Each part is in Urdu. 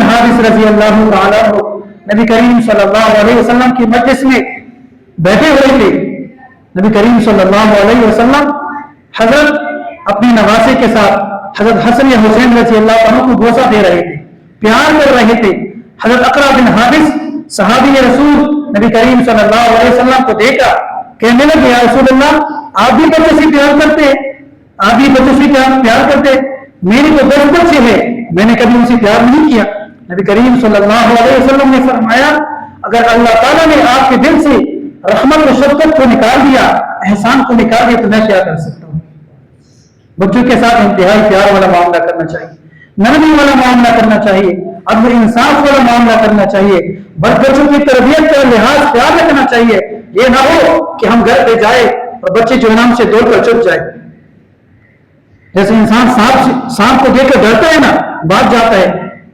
بن حارث رضی اللہ تعالیٰ عنہ نبی کریم صلی اللہ علیہ وسلم کی مجلس میں بیٹھے ہوئے تھے. نبی کریم صلی اللہ علیہ وسلم حضرت اپنے نواسے کے ساتھ حضرت حسن یا حسین رضی اللہ عنہ کو بوسہ دے رہے تھے, پیار کر رہے تھے. حضرت اقرا بن حابس صحابی رسول نبی کریم صلی اللہ علیہ وسلم کو دیکھا, کہنے لگے یا رسول اللہ آپ بھی بچوں سے پیار کرتے, آپ بھی بچوں سے پیار کرتے, میری تو 10 بچے ہیں, میں نے کبھی ان سے پیار نہیں کیا. نبی کریم صلی اللہ علیہ وسلم نے فرمایا اگر اللہ تعالیٰ نے آپ کے دل سے رحمت و شفقت کو نکال دیا, احسان کو نکال دیا, تو میں کیا کر سکتا ہوں. بچوں کے ساتھ انتہائی پیار والا معاملہ کرنا چاہیے, نرمی والا معاملہ کرنا چاہیے, عدل انصاف والا معاملہ کرنا چاہیے, بچوں کی تربیت کا لحاظ خیال رکھنا چاہیے. یہ نہ ہو کہ ہم گھر پہ جائے اور بچے جو نام سے دوڑ کر چھپ جائے. جیسے انسان سانپ کو دیکھ کر ڈرتا ہے نا, بھاگ جاتا ہے,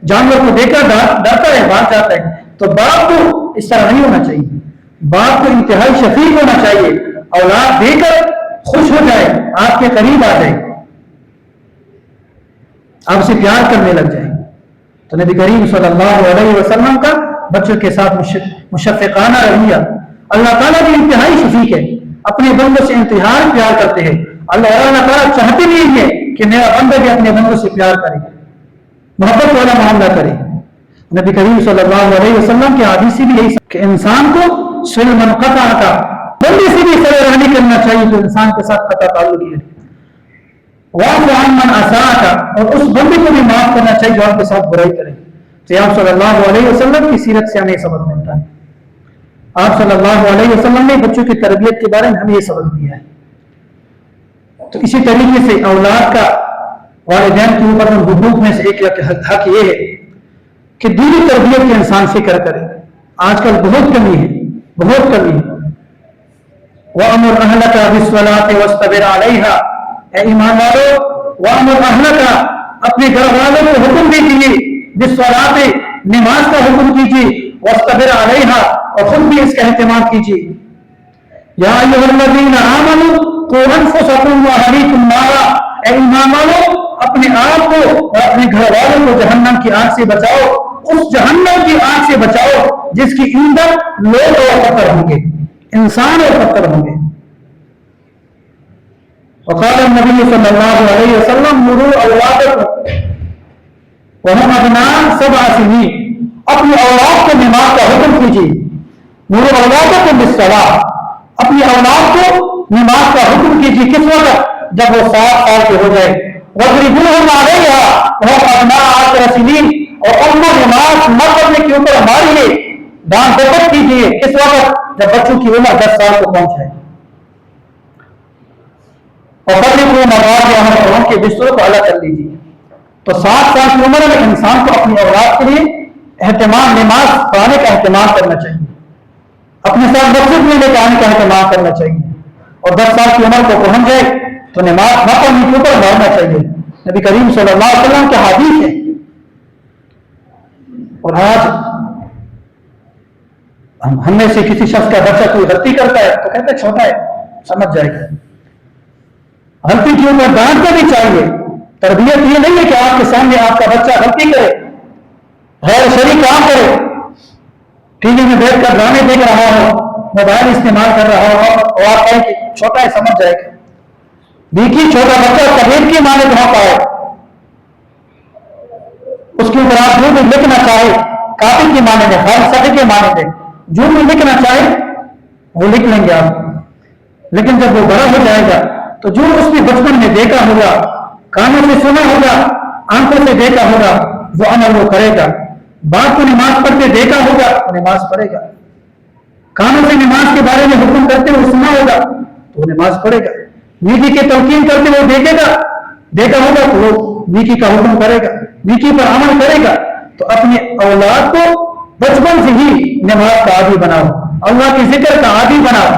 جانور کو دیکھ کر ڈرتا ہے, بھاگ جاتا ہے, تو باپ کو اس طرح نہیں ہونا چاہیے. باپ کو انتہائی شفیق ہونا چاہیے, اولاد دے کر خوش ہو جائے, آپ کے قریب آ جائے, آپ سے پیار کرنے لگ جائے. تو نبی کریم صلی اللہ علیہ وسلم کا بچوں کے ساتھ مشفقانہ رویہ. اللہ تعالیٰ بھی انتہائی شفیق ہے, اپنے بندوں سے انتہائی پیار کرتے ہیں. اللہ تعالیٰ چاہتے نہیں ہے کہ میرا بندہ بھی اپنے بندوں سے پیار کرے, محبت والا معاملہ کرے. نبی کریم صلی اللہ علیہ وسلم کی حدیث سے بھی یہی کہ انسان کو صلہ من قطع کا, بندے سے بھی صلہ رحمی کرنا چاہیے جو انسان کے ساتھ قطع تعلق ہے. واعف عن من اساء کا, اور اس بندے کو بھی معاف کرنا چاہیے جو آپ کے ساتھ برائی کرے. تو آپ صلی اللہ علیہ وسلم کی سیرت سے ہمیں یہ سبق ملتا ہے. آپ صلی اللہ علیہ وسلم نے بچوں کی تربیت کے بارے میں ہمیں یہ سبق دیا ہے. تو اسی طریقے سے اولاد کا والدین کے اوپر حقوق میں سے ایک حق یہ ہے کہ دینی تربیت کے انسان فکر کرے. آج کل بہت کمی ہے, بہت کمی ہے. وَأَمُرْ أَهْلَكَ بِالصَّلَاةِ وَاصْطَبِرْ عَلَيْهَا, اے ایمان والو, وَأَمُرْ أَهْلَكَ, اپنے گھر والوں کو حکم دیجیے, بِالصَّلَاةِ, نماز کا حکم کیجیے, وَاصْطَبِرْ عَلَيْهَا, اور خود بھی اس کا اہتمام کیجیے. یا ایھا الذین آمنوا قوا انفسکم واہلیکم نارا, اے ایمان والو, اپنے آپ کو اور اپنے گھر والوں کو جہنم کی آگ سے بچاؤ, اس جہنم کی آگ سے بچاؤ جس کی ایندھن لوگ اور پتھر ہوں گے, انسان اور پتھر ہوں گے. وقال النبی صلی اللہ علیہ وسلم مروا اولادکم وهم ابناء 7 سنین, اپنی اولاد کو نماز کا حکم کیجیے. مروا اولادکم بالصلاۃ, اپنی اولاد کو نماز کا حکم کیجیے. کس وقت؟ جب وہ 7 سال کے ہو جائے. وَاضْرِبُوهُمْ عَلَيْهَا وَهُمْ أَبْنَاءُ 10 سنین, اور ان کو نماز نہ پڑھنے کے اوپر ماریے, ڈانٹ ڈپٹ کیجیے. کس وقت؟ جب بچوں کی عمر 10 سال کو پہنچ جائے. اور فَرِّقُوا مَضَاجِعَهُمْ, اور ان کے بستروں کو الگ کر لیجیے. تو 7 سال کی عمر میں انسان کو اپنی اولاد کے لیے اہتمام, نماز پڑھانے کا اہتمام کرنا چاہیے, اپنے ساتھ مسجد میں لے کے آنے کا اہتمام کرنا چاہیے. اور 10 سال کی عمر کو پہنچ جائے تو نماز نہ پڑھنے کے اوپر مارنا چاہیے. نبی کریم صلی اللہ علیہ وسلم کے حدیث ہے. اور آج ہم میں سے کسی شخص کا بچہ کوئی غلطی کرتا ہے تو کہتے ہیں چھوٹا ہے, سمجھ جائے گا. غلطی کے اوپر ڈانٹنا بھی چاہیے. تربیت یہ نہیں ہے کہ آپ کے سامنے آپ کا بچہ غلطی کرے, غیر شرعی کام کرے, ٹی وی میں بیٹھ کر ڈرامے دیکھ رہا ہو, موبائل استعمال کر رہا ہو, اور آپ کہیں کہ چھوٹا ہے, سمجھ جائے گا. دیکھیے چھوٹا بچہ طبیعت کی مانے بہت آئے, اس کے اوپر آپ جو بھی لکھنا چاہے کاپی کی مانے میں, ہر سطح کے مانے میں جو بھی لکھنا چاہے وہ لکھ لیں گے آپ. لیکن جب وہ بڑا ہو جائے گا تو جو اس نے بچپن میں دیکھا ہوگا, کانوں سے سنا ہوگا, آنکھوں سے دیکھا ہوگا, وہ عمل وہ کرے گا. باپ کو نماز پڑھتے دیکھا ہوگا تو نماز پڑھے گا. کانوں سے نماز کے بارے میں حکم کرتے ہوئے سنا ہوگا تو وہ نماز پڑھے گا. نیکی کے تلقین کرتے ہوئے دیکھا ہوگا تو وہ نیکی کا حکم کرے گا, نیکی پر عمل کرے گا. تو اپنے اولاد کو بچپن سے ہی نماز کا عادی بناؤ, اللہ کے ذکر کا عادی بناؤ,